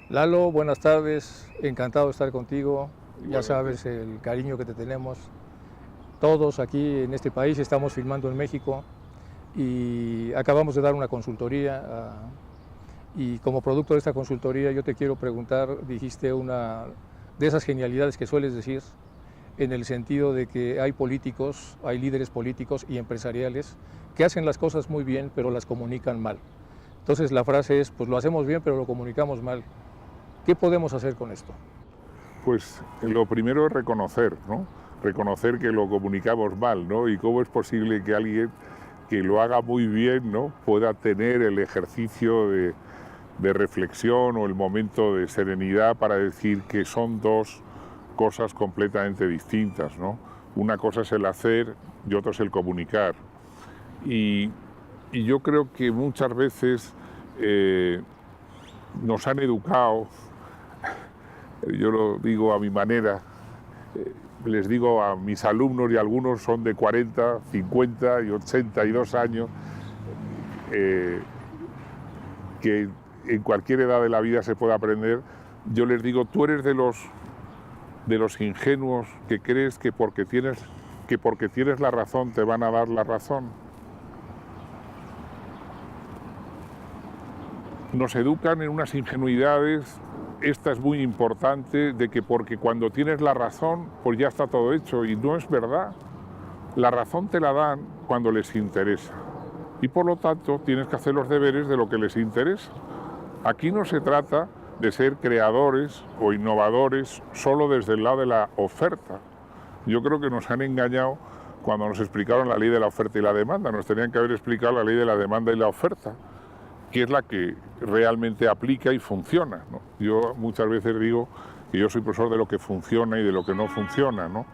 Lalo, buenas tardes, encantado de estar contigo. Ya sabes el cariño que te tenemos. Todos aquí en este país estamos filmando en México y acabamos de dar una consultoría. Y como producto de esta consultoría yo te quiero preguntar, dijiste una de esas genialidades que sueles decir, en el sentido de que hay políticos, hay líderes políticos y empresariales que hacen las cosas muy bien, pero las comunican mal. Entonces la frase es, pues lo hacemos bien, pero lo comunicamos mal. ¿Qué podemos hacer con esto? Pues lo primero es reconocer, ¿no? Reconocer que lo comunicamos mal, ¿no? Y cómo es posible que alguien que lo haga muy bien, ¿no?, pueda tener el ejercicio de reflexión o el momento de serenidad para decir que son dos cosas completamente distintas, ¿no? Una cosa es el hacer y otra es el comunicar. Y, y yo creo que muchas veces nos han educado, yo lo digo a mi manera, les digo a mis alumnos, y algunos son de 40, 50 y 82 años, que en cualquier edad de la vida se puede aprender. Yo les digo, tú eres de los ingenuos que crees que porque tienes la razón te van a dar la razón. Nos educan en unas ingenuidades. Esta es muy importante, de que porque cuando tienes la razón, pues ya está todo hecho, y no es verdad. La razón te la dan cuando les interesa, y por lo tanto tienes que hacer los deberes de lo que les interesa. Aquí no se trata de ser creadores o innovadores solo desde el lado de la oferta. Yo creo que nos han engañado cuando nos explicaron la ley de la oferta y la demanda. Nos tenían que haber explicado la ley de la demanda y la oferta, que es la que realmente aplica y funciona, ¿no? Yo muchas veces digo que yo soy profesor de lo que funciona y de lo que no funciona, ¿no?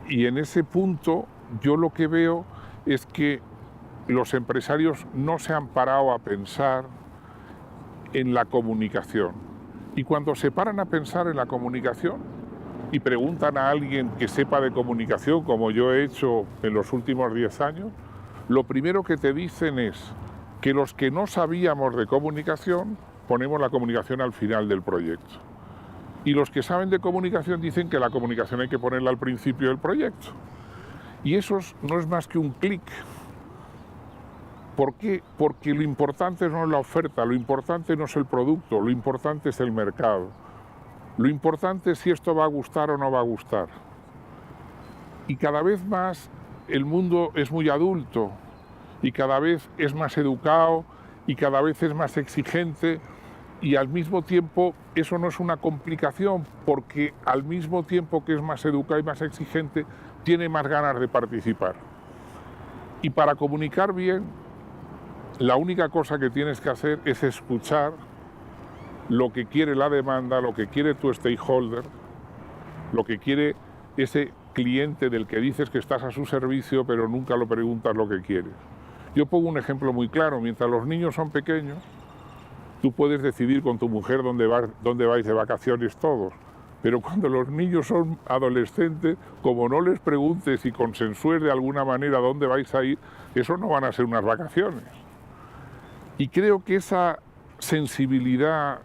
Y en ese punto yo lo que veo es que los empresarios no se han parado a pensar en la comunicación. Y cuando se paran a pensar en la comunicación y preguntan a alguien que sepa de comunicación, como yo he hecho en los últimos 10 años, lo primero que te dicen es que los que no sabíamos de comunicación ponemos la comunicación al final del proyecto. Y los que saben de comunicación dicen que la comunicación hay que ponerla al principio del proyecto. Y eso no es más que un clic. ¿Por qué? Porque lo importante no es la oferta, lo importante no es el producto, lo importante es el mercado. Lo importante es si esto va a gustar o no va a gustar. Y cada vez más el mundo es muy adulto, y cada vez es más educado, y cada vez es más exigente, y al mismo tiempo eso no es una complicación, porque al mismo tiempo que es más educado y más exigente, tiene más ganas de participar. Y para comunicar bien, la única cosa que tienes que hacer es escuchar lo que quiere la demanda, lo que quiere tu stakeholder, lo que quiere ese cliente del que dices que estás a su servicio, pero nunca lo preguntas lo que quiere. Yo pongo un ejemplo muy claro. Mientras los niños son pequeños, tú puedes decidir con tu mujer dónde vais de vacaciones todos. Pero cuando los niños son adolescentes, como no les preguntes y consensúes de alguna manera dónde vais a ir, eso no van a ser unas vacaciones. Y creo que esa sensibilidad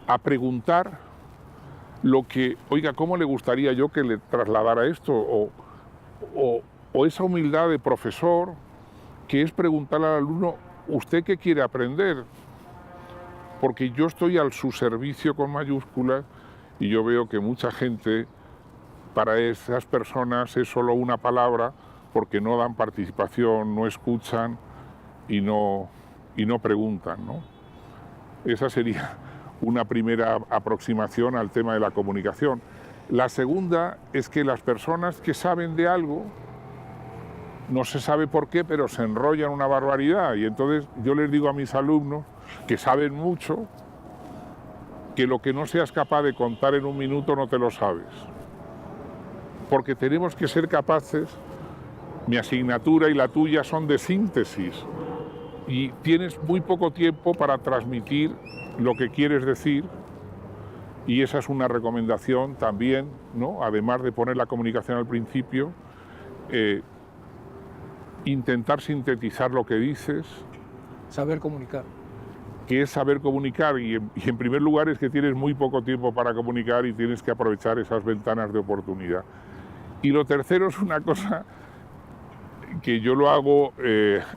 a preguntar lo que, oiga, ¿cómo le gustaría yo que le trasladara esto? O esa humildad de profesor, que es preguntarle al alumno, ¿usted qué quiere aprender? Porque yo estoy al su servicio con mayúsculas, y yo veo que mucha gente, para esas personas es solo una palabra, porque no dan participación, no escuchan y no preguntan, ¿no? Esa sería una primera aproximación al tema de la comunicación. La segunda es que las personas que saben de algo, no se sabe por qué, pero se enrollan una barbaridad. Y entonces yo les digo a mis alumnos, que saben mucho, que lo que no seas capaz de contar en un minuto no te lo sabes. Porque tenemos que ser capaces, mi asignatura y la tuya son de síntesis, y tienes muy poco tiempo para transmitir lo que quieres decir, y esa es una recomendación también, ¿no? Además de poner la comunicación al principio, intentar sintetizar lo que dices. Saber comunicar. que es saber comunicar y en primer lugar es que tienes muy poco tiempo para comunicar y tienes que aprovechar esas ventanas de oportunidad. Y lo tercero es una cosa que yo lo hago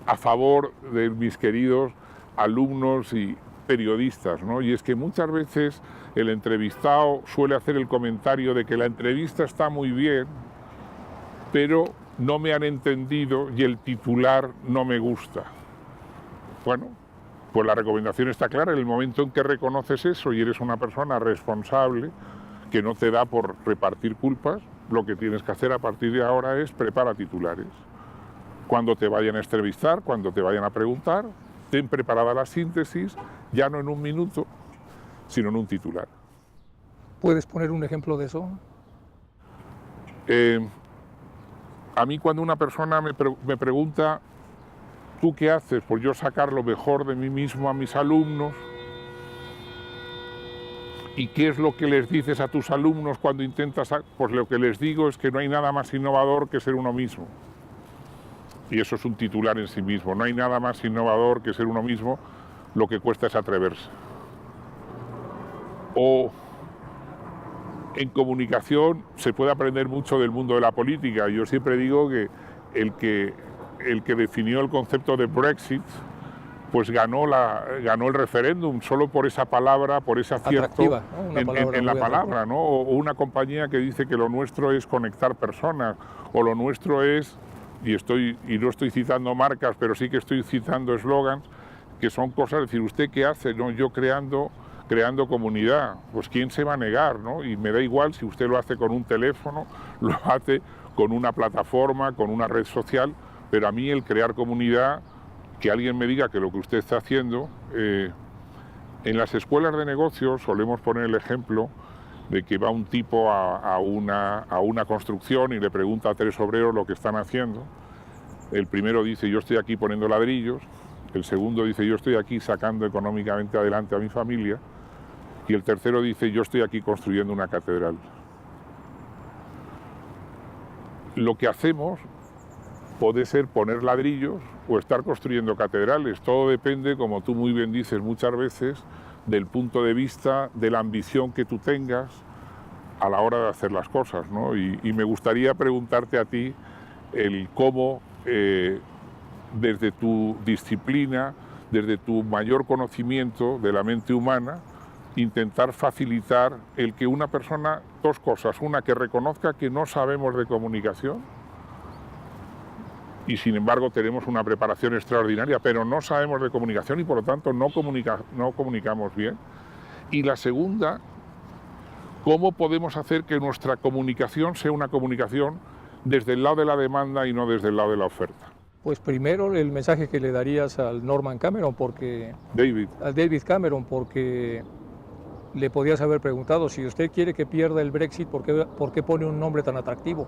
a favor de mis queridos alumnos y periodistas, ¿no? Y es que muchas veces el entrevistado suele hacer el comentario de que la entrevista está muy bien, pero no me han entendido y el titular no me gusta. Bueno, pues la recomendación está clara, en el momento en que reconoces eso y eres una persona responsable, que no te da por repartir culpas, lo que tienes que hacer a partir de ahora es prepara titulares. Cuando te vayan a entrevistar, cuando te vayan a preguntar, ten preparada la síntesis, ya no en un minuto, sino en un titular. ¿Puedes poner un ejemplo de eso? A mí cuando una persona me pregunta, ¿tú qué haces? Pues yo sacar lo mejor de mí mismo a mis alumnos. ¿Y qué es lo que les dices a tus alumnos cuando intentas? Pues lo que les digo es que no hay nada más innovador que ser uno mismo. Y eso es un titular en sí mismo. No hay nada más innovador que ser uno mismo, lo que cuesta es atreverse. O en comunicación se puede aprender mucho del mundo de la política. Yo siempre digo que el que definió el concepto de Brexit, pues ganó el referéndum solo por esa palabra, por ese acierto ¿no? en la palabra, ¿no? O una compañía que dice que lo nuestro es conectar personas, o lo nuestro es, y no estoy citando marcas, pero sí que estoy citando eslogans, que son cosas, es decir, ¿usted qué hace? No, yo creando comunidad, pues ¿quién se va a negar? ¿No? Y me da igual si usted lo hace con un teléfono, lo hace con una plataforma, con una red social, pero a mí el crear comunidad, que alguien me diga que lo que usted está haciendo, en las escuelas de negocios solemos poner el ejemplo de que va un tipo a una construcción y le pregunta a 3 obreros lo que están haciendo. El primero dice, yo estoy aquí poniendo ladrillos, el segundo dice, yo estoy aquí sacando económicamente adelante a mi familia, y el tercero dice, yo estoy aquí construyendo una catedral. Lo que hacemos puede ser poner ladrillos o estar construyendo catedrales. Todo depende, como tú muy bien dices muchas veces, del punto de vista, de la ambición que tú tengas a la hora de hacer las cosas, ¿no? Y me gustaría preguntarte a ti el cómo, desde tu disciplina, desde tu mayor conocimiento de la mente humana, intentar facilitar el que una persona, 2 cosas, una, que reconozca que no sabemos de comunicación, y sin embargo tenemos una preparación extraordinaria, pero no sabemos de comunicación y por lo tanto no comunicamos bien. Y la segunda, ¿cómo podemos hacer que nuestra comunicación sea una comunicación desde el lado de la demanda y no desde el lado de la oferta? Pues primero el mensaje que le darías al Norman Cameron, al David Cameron, porque le podías haber preguntado, si usted quiere que pierda el Brexit, ¿por qué pone un nombre tan atractivo?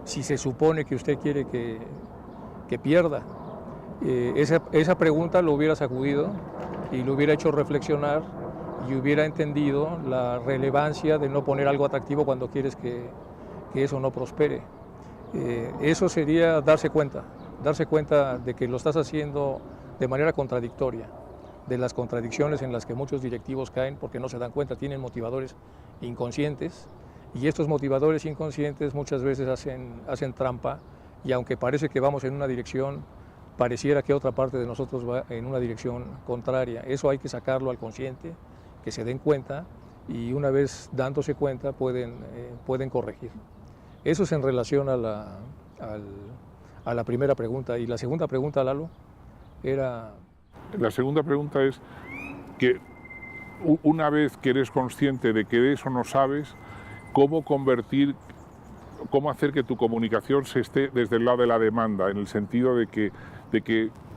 Si se supone que usted quiere que pierda. Esa pregunta lo hubiera sacudido y lo hubiera hecho reflexionar y hubiera entendido la relevancia de no poner algo atractivo cuando quieres que eso no prospere. Eso sería darse cuenta de que lo estás haciendo de manera contradictoria, de las contradicciones en las que muchos directivos caen porque no se dan cuenta, tienen motivadores inconscientes. Y estos motivadores inconscientes muchas veces hacen trampa, y aunque parece que vamos en una dirección, pareciera que otra parte de nosotros va en una dirección contraria. Eso hay que sacarlo al consciente, que se den cuenta, y una vez dándose cuenta pueden corregir. Eso es en relación a la primera pregunta. Y la segunda pregunta, Lalo, era... La segunda pregunta es que una vez que eres consciente de que de eso no sabes, cómo hacer que tu comunicación se esté desde el lado de la demanda, en el sentido de que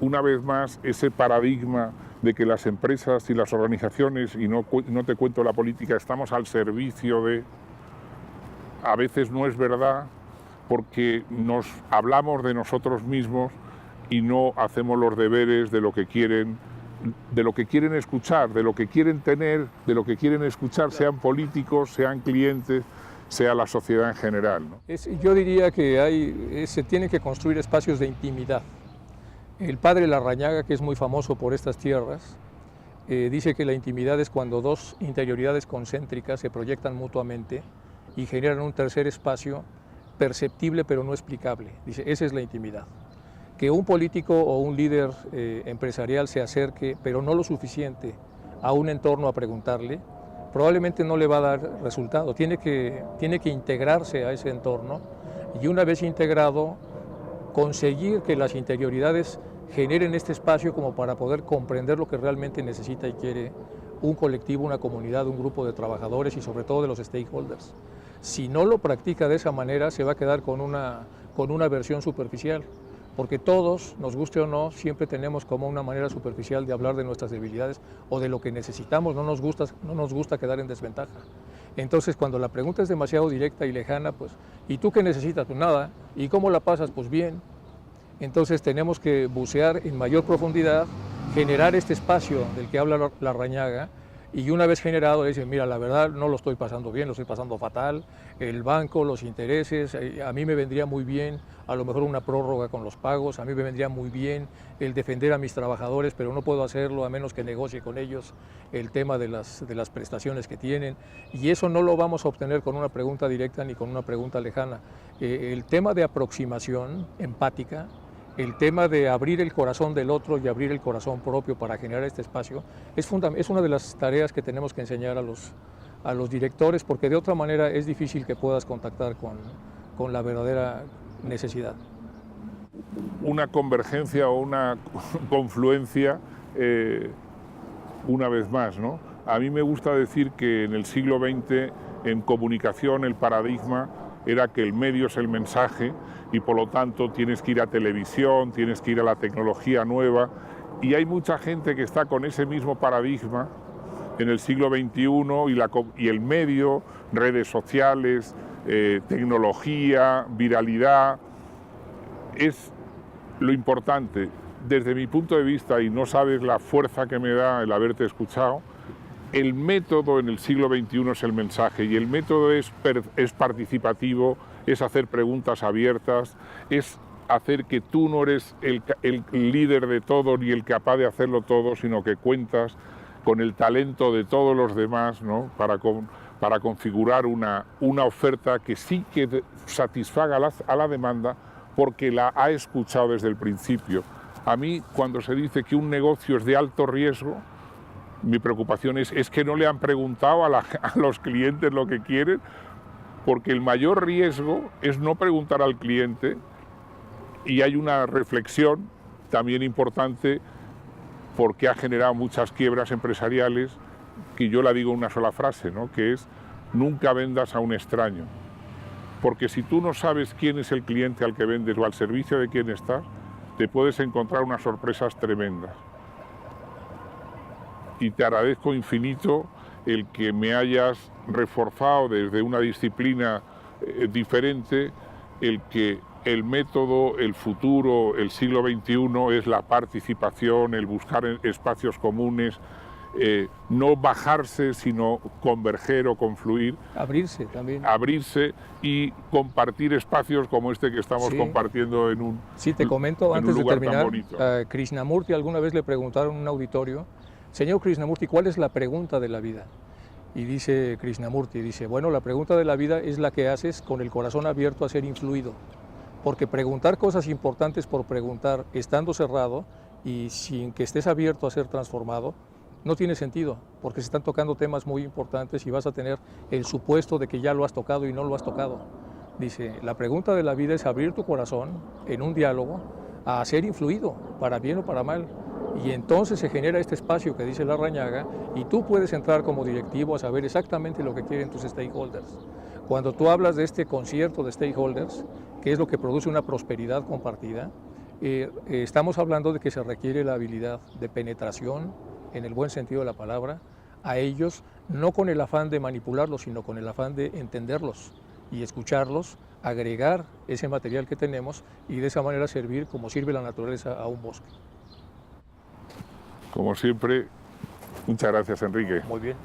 una vez más ese paradigma de que las empresas y las organizaciones, y no te cuento la política, estamos al servicio de... A veces no es verdad, porque nos hablamos de nosotros mismos y no hacemos los deberes de lo que quieren escuchar, de lo que quieren tener, de lo que quieren escuchar, sean políticos, sean clientes, sea la sociedad en general, ¿no? Yo diría que se tienen que construir espacios de intimidad. El padre Larrañaga, que es muy famoso por estas tierras, dice que la intimidad es cuando dos interioridades concéntricas se proyectan mutuamente y generan un tercer espacio perceptible pero no explicable. Dice, esa es la intimidad. Que un político o un líder empresarial se acerque, pero no lo suficiente, a un entorno a preguntarle, probablemente no le va a dar resultado. Tiene que integrarse a ese entorno y una vez integrado, conseguir que las interioridades generen este espacio como para poder comprender lo que realmente necesita y quiere un colectivo, una comunidad, un grupo de trabajadores y sobre todo de los stakeholders. Si no lo practica de esa manera, se va a quedar con una versión superficial, porque todos, nos guste o no, siempre tenemos como una manera superficial de hablar de nuestras debilidades o de lo que necesitamos, no nos gusta quedar en desventaja. Entonces, cuando la pregunta es demasiado directa y lejana, pues, ¿y tú qué necesitas? Pues nada. ¿Y cómo la pasas? Pues bien. Entonces tenemos que bucear en mayor profundidad, generar este espacio del que habla Larrañaga, y una vez generado le dicen, mira, la verdad no lo estoy pasando bien, lo estoy pasando fatal, el banco, los intereses, a mí me vendría muy bien a lo mejor una prórroga con los pagos, a mí me vendría muy bien el defender a mis trabajadores, pero no puedo hacerlo a menos que negocie con ellos el tema de las prestaciones que tienen, y eso no lo vamos a obtener con una pregunta directa ni con una pregunta lejana. El tema de aproximación empática, el tema de abrir el corazón del otro y abrir el corazón propio para generar este espacio es una de las tareas que tenemos que enseñar a los directores, porque de otra manera es difícil que puedas contactar con la verdadera necesidad. Una convergencia o una confluencia, una vez más, ¿no? A mí me gusta decir que en el siglo XX, en comunicación, el paradigma era que el medio es el mensaje y por lo tanto tienes que ir a televisión, tienes que ir a la tecnología nueva, y hay mucha gente que está con ese mismo paradigma en el siglo XXI y el medio, redes sociales, tecnología, viralidad, es lo importante. Desde mi punto de vista, y no sabes la fuerza que me da el haberte escuchado, el método en el siglo XXI es el mensaje y el método es participativo, es hacer preguntas abiertas, es hacer que tú no eres el líder de todo ni el capaz de hacerlo todo, sino que cuentas con el talento de todos los demás, ¿no? para configurar una oferta que sí que satisfaga a la demanda porque la ha escuchado desde el principio. A mí, cuando se dice que un negocio es de alto riesgo, mi preocupación es que no le han preguntado a los clientes lo que quieren, porque el mayor riesgo es no preguntar al cliente, y hay una reflexión también importante porque ha generado muchas quiebras empresariales, que yo la digo en una sola frase, ¿no? Que es: nunca vendas a un extraño, porque si tú no sabes quién es el cliente al que vendes o al servicio de quién estás, te puedes encontrar unas sorpresas tremendas. Y te agradezco infinito el que me hayas reforzado desde una disciplina diferente, el que el método, el futuro, el siglo XXI es la participación, el buscar espacios comunes, no bajarse, sino converger o confluir. Abrirse también. Abrirse y compartir espacios como este que estamos compartiendo en un Sí, te comento, antes de terminar, a Krishnamurti alguna vez le preguntaron en un auditorio: señor Krishnamurti, ¿cuál es la pregunta de la vida? Y dice Krishnamurti, bueno, la pregunta de la vida es la que haces con el corazón abierto a ser influido, porque preguntar cosas importantes por preguntar, estando cerrado y sin que estés abierto a ser transformado, no tiene sentido, porque se están tocando temas muy importantes y vas a tener el supuesto de que ya lo has tocado y no lo has tocado. Dice, la pregunta de la vida es abrir tu corazón en un diálogo a ser influido, para bien o para mal. Y entonces se genera este espacio que dice Larrañaga, y tú puedes entrar como directivo a saber exactamente lo que quieren tus stakeholders. Cuando tú hablas de este concierto de stakeholders, que es lo que produce una prosperidad compartida, estamos hablando de que se requiere la habilidad de penetración, en el buen sentido de la palabra, a ellos, no con el afán de manipularlos, sino con el afán de entenderlos y escucharlos, agregar ese material que tenemos y de esa manera servir como sirve la naturaleza a un bosque. Como siempre, muchas gracias, Enrique. Muy bien.